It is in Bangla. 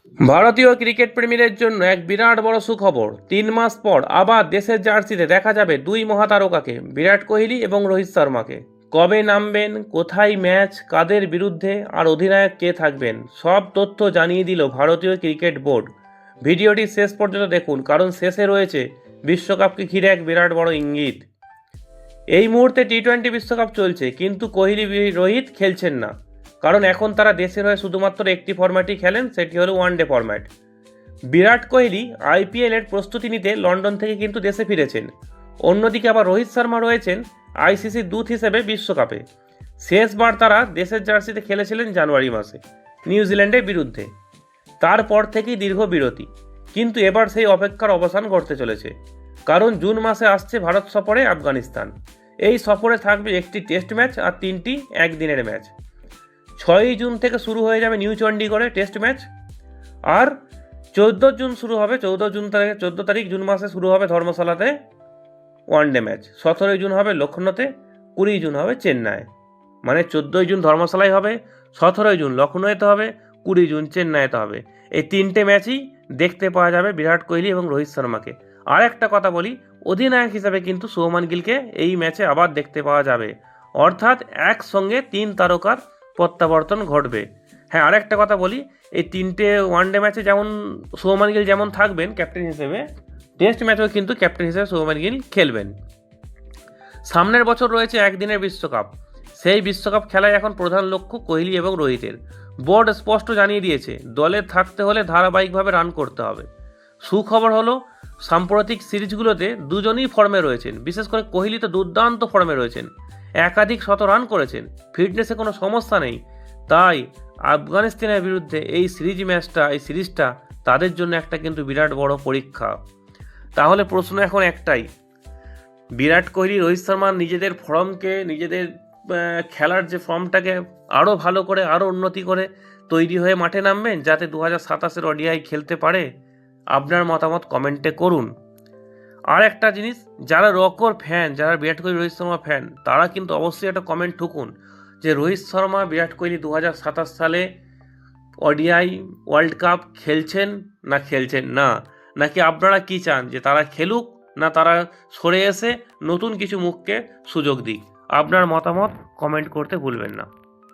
ভারতীয় ক্রিকেট প্রেমীদের জন্য এক বিরাট বড় সুখবর। 3 মাস পর আবার দেশের জার্সিতে দেখা যাবে দুই মহাতারকাকে, বিরাট কোহলি এবং রোহিত শর্মাকে। কবে নামবেন, কোথায় ম্যাচ, কাদের বিরুদ্ধে, আর অধিনায়ক কে থাকবেন, সব তথ্য জানিয়ে দিল ভারতীয় ক্রিকেট বোর্ড। ভিডিওটি শেষ পর্যন্ত দেখুন, কারণ শেষে রয়েছে বিশ্বকাপকে ঘিরে এক বিরাট বড় ইঙ্গিত। এই মুহূর্তে টি-20 বিশ্বকাপ চলছে, কিন্তু কোহলি রোহিত খেলছেন না, কারণ এখন তারা দেশের হয়ে শুধুমাত্র একটি ফরম্যাটই খেলেন, সেটি হলো ওয়ানডে ফরম্যাট। বিরাট কোহলি আইপিএলের প্রস্তুতি নিতে লন্ডন থেকে কিন্তু দেশে ফিরেছেন। অন্যদিকে আবার রোহিত শর্মা রয়েছেন আইসিসি দূত হিসেবে বিশ্বকাপে। শেষবার তারা দেশের জার্সিতে খেলেছিলেন জানুয়ারি মাসে নিউজিল্যান্ডের বিরুদ্ধে। তারপর থেকেই দীর্ঘ বিরতি, কিন্তু এবার সেই অপেক্ষার অবসান ঘটতে চলেছে, কারণ জুন মাসে আসছে ভারত সফরে আফগানিস্তান। এই সফরে থাকবে একটি টেস্ট ম্যাচ আর 3টি একদিনের ম্যাচ। 6ই জুন থেকে শুরু হয়ে যাবে নিউ চণ্ডীগড়ে টেস্ট ম্যাচ, আর 14 জুন শুরু হবে, 14 তারিখ জুন মাসে শুরু হবে ধর্মশালাতে ওয়ানডে ম্যাচ। 17ই জুন হবে লখনৌতে, 20ই জুন হবে চেন্নাই। মানে 14ই জুন ধর্মশালায় হবে, 17ই জুন লখনৌতে হবে, 20 জুন চেন্নাইতে হবে। এই 3টে ম্যাচই দেখতে পাওয়া যাবে বিরাট কোহলি এবং রোহিত শর্মাকে। আর একটা কথা বলি, অধিনায়ক হিসাবে কিন্তু শুভমান গিলকে এই ম্যাচে আবার দেখতে পাওয়া যাবে, অর্থাৎ একসঙ্গে 3 তারকার প্রত্যাবর্তন ঘটবে। হ্যাঁ, আর একটা কথা বলি, এই 3টে ওয়ানডে ম্যাচে যেমন শুভমান গিল যেমন থাকবেন ক্যাপ্টেন হিসেবে, টেস্ট ম্যাচেও কিন্তু ক্যাপ্টেন হিসেবে শুভমান গিল খেলবেন। সামনের বছর রয়েছে একদিনের বিশ্বকাপ। সেই বিশ্বকাপ খেলায় এখন প্রধান লক্ষ্য কোহলি এবং রোহিতের। বোর্ড স্পষ্ট জানিয়ে দিয়েছে, দলে থাকতে হলে ধারাবাহিকভাবে রান করতে হবে। সুখবর হলো, সাম্প্রতিক সিরিজগুলোতে দুজনই ফর্মে রয়েছেন। বিশেষ করে কোহলি তো দুর্দান্ত ফর্মে রয়েছেন, একাধিক রান করেছেন, ফিটনেসে কোনো সমস্যা নেই। তাই আফগানিস্তানের বিরুদ্ধে এই সিরিজটা তাদের জন্য একটা কিন্তু বিরাট বড় পরীক্ষা। তাহলে প্রশ্ন এখন একটাই, বিরাট কোহলি রোহিত শর্মা নিজেদের ফর্মকে, নিজেদের খেলার যে ফর্মটাকে আরও ভালো করে, আরও উন্নতি করে তৈরি হয়ে মাঠে নামবেন, যাতে 2027-এর ওডিআই খেলতে পারে? আপনার মতামত কমেন্টে করুন। আর একটা জিনিস, যারা রকর ফ্যান, যারা বিরাট কোহলি রোহিত শর্মা ফ্যান, তারা কিন্তু অবশ্যই একটা কমেন্ট ঠুকুন যে রোহিত শর্মা বিরাট কোহলি 2027 সালে ওডিআই ওয়ার্ল্ড কাপ খেলছেন না খেলছেন না, নাকি আপনারা কি চান যে তারা খেলুক, না তারা সরে এসে নতুন কিছু মুখকে সুযোগ দিক? আপনার মতামত কমেন্ট করতে ভুলবেন না।